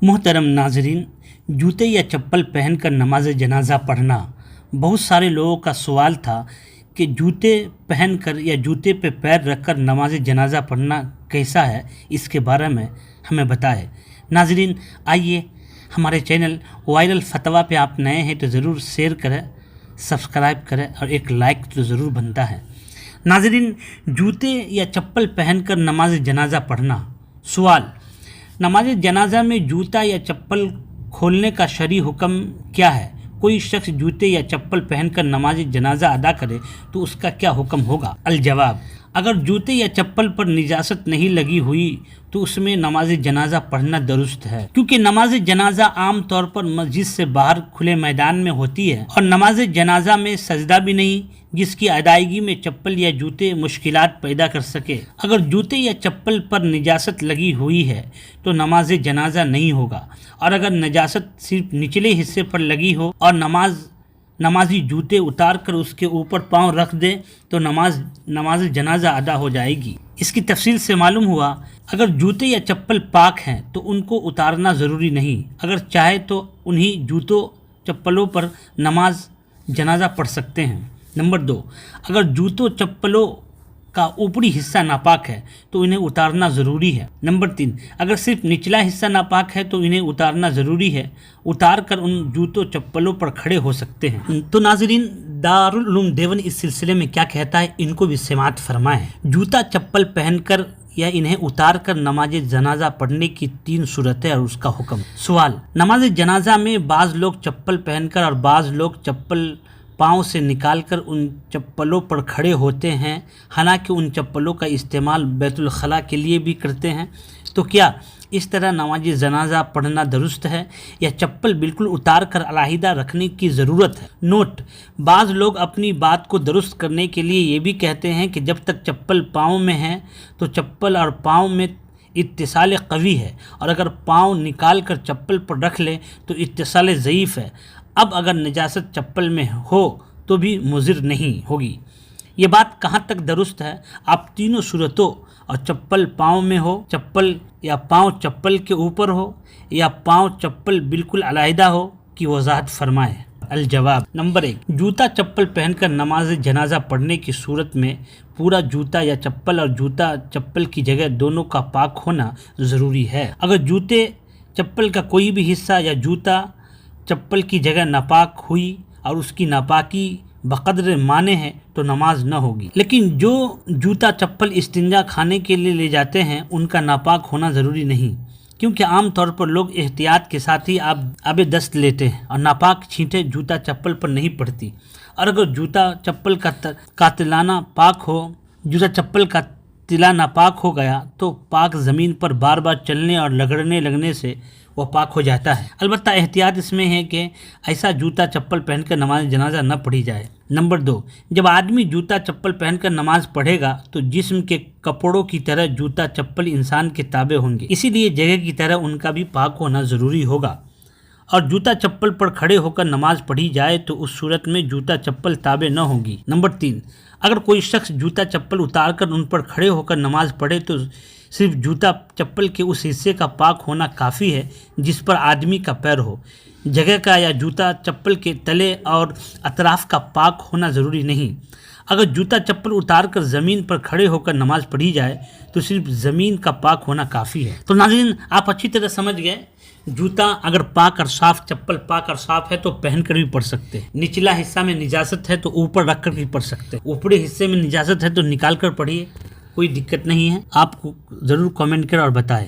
محترم ناظرین، جوتے یا چپل پہن کر نماز جنازہ پڑھنا بہت سارے لوگوں کا سوال تھا کہ جوتے پہن کر یا جوتے پہ پیر رکھ کر نماز جنازہ پڑھنا کیسا ہے، اس کے بارے میں ہمیں بتائے۔ ناظرین، آئیے ہمارے چینل وائرل فتویٰ پہ آپ نئے ہیں تو ضرور شیئر کریں، سبسکرائب کریں اور ایک لائک تو ضرور بنتا ہے۔ ناظرین، جوتے یا چپل پہن کر نماز جنازہ پڑھنا۔ سوال: نماز جنازہ میں جوتا یا چپل کھولنے کا شرعی حکم کیا ہے؟ کوئی شخص جوتے یا چپل پہن کر نماز جنازہ ادا کرے تو اس کا کیا حکم ہوگا؟ الجواب: اگر جوتے یا چپل پر نجاست نہیں لگی ہوئی تو اس میں نماز جنازہ پڑھنا درست ہے، کیونکہ نماز جنازہ عام طور پر مسجد سے باہر کھلے میدان میں ہوتی ہے اور نماز جنازہ میں سجدہ بھی نہیں جس کی ادائیگی میں چپل یا جوتے مشکلات پیدا کر سکے۔ اگر جوتے یا چپل پر نجاست لگی ہوئی ہے تو نماز جنازہ نہیں ہوگا، اور اگر نجاست صرف نچلے حصے پر لگی ہو اور نمازی جوتے اتار کر اس کے اوپر پاؤں رکھ دے تو نماز جنازہ ادا ہو جائے گی۔ اس کی تفصیل سے معلوم ہوا، اگر جوتے یا چپل پاک ہیں تو ان کو اتارنا ضروری نہیں، اگر چاہے تو انہی جوتوں چپلوں پر نماز جنازہ پڑھ سکتے ہیں۔ نمبر 2، اگر جوتوں چپلوں کا اوپری حصہ ناپاک ہے تو انہیں اتارنا ضروری ہے۔ نمبر 3، اگر صرف نچلا حصہ ناپاک ہے تو انہیں اتارنا ضروری ہے، اتار کر ان جوتوں چپلوں پر کھڑے ہو سکتے ہیں۔ تو ناظرین، دارالعلوم دیوبند اس سلسلے میں کیا کہتا ہے، ان کو بھی سماعت فرمائیں۔ جوتا چپل پہن کر یا انہیں اتار کر نماز جنازہ پڑھنے کی 3 صورتیں اور اس کا حکم۔ سوال: نماز جنازہ میں بعض لوگ چپل پہن کر اور بعض لوگ چپل پاؤں سے نکال کر ان چپلوں پر کھڑے ہوتے ہیں، حالانکہ ان چپلوں کا استعمال بیت الخلاء کے لیے بھی کرتے ہیں، تو کیا اس طرح نماز جنازہ پڑھنا درست ہے یا چپل بالکل اتار کر علیحدہ رکھنے کی ضرورت ہے؟ نوٹ: بعض لوگ اپنی بات کو درست کرنے کے لیے یہ بھی کہتے ہیں کہ جب تک چپل پاؤں میں ہے تو چپل اور پاؤں میں اتصال قوی ہے، اور اگر پاؤں نکال کر چپل پر رکھ لے تو اتصال ضعیف ہے۔ اب اگر نجاست چپل میں ہو تو بھی مضر نہیں ہوگی۔ یہ بات کہاں تک درست ہے؟ آپ تینوں صورتوں، اور چپل پاؤں میں ہو، چپل یا پاؤں چپل کے اوپر ہو، یا پاؤں چپل بالکل علیحدہ ہو، کی وضاحت فرمائیں۔ الجواب: نمبر 1، جوتا چپل پہن کر نماز جنازہ پڑھنے کی صورت میں پورا جوتا یا چپل اور جوتا چپل کی جگہ دونوں کا پاک ہونا ضروری ہے۔ اگر جوتے چپل کا کوئی بھی حصہ یا جوتا چپل کی جگہ ناپاک ہوئی اور اس کی ناپاکی بقدر مانے ہے تو نماز نہ ہوگی، لیکن جو جوتا چپل استنجا خانے کے لیے لے جاتے ہیں ان کا ناپاک ہونا ضروری نہیں، کیونکہ عام طور پر لوگ احتیاط کے ساتھ ہی آب دست لیتے ہیں اور ناپاک چھینٹیں جوتا چپل پر نہیں پڑتی، اور اگر جوتا چپل کا تلا ناپاک ہو گیا تو پاک زمین پر بار بار چلنے اور رگڑنے لگنے سے وہ پاک ہو جاتا ہے۔ البتہ احتیاط اس میں ہے کہ ایسا جوتا چپل پہن کر نماز جنازہ نہ پڑھی جائے۔ نمبر 2، جب آدمی جوتا چپل پہن کر نماز پڑھے گا تو جسم کے کپڑوں کی طرح جوتا چپل انسان کے تابع ہوں گے، اسی لیے جگہ کی طرح ان کا بھی پاک ہونا ضروری ہوگا، اور جوتا چپل پر کھڑے ہو کر نماز پڑھی جائے تو اس صورت میں جوتا چپل تابع نہ ہوگی۔ نمبر 3، اگر کوئی شخص جوتا چپل اتار کر ان پر کھڑے ہو کر نماز پڑھے تو صرف جوتا چپل کے اس حصے کا پاک ہونا کافی ہے جس پر آدمی کا پیر ہو، جگہ کا یا جوتا چپل کے تلے اور اطراف کا پاک ہونا ضروری نہیں۔ اگر جوتا چپل اتار کر زمین پر کھڑے ہو کر نماز پڑھی جائے تو صرف زمین کا پاک ہونا کافی ہے۔ تو ناظرین، آپ اچھی طرح سمجھ گئے، جوتا اگر پاک اور صاف، چپل پاک اور صاف ہے تو پہن کر بھی پڑھ سکتے ہیں۔ نچلا حصہ میں نجاست ہے تو اوپر رکھ کر بھی پڑھ سکتے ہیں، اوپری حصے میں نجاست ہے تو نکال کر پڑھیے، کوئی دقت نہیں ہے۔ آپ کو ضرور کامنٹ کریں اور بتائیں۔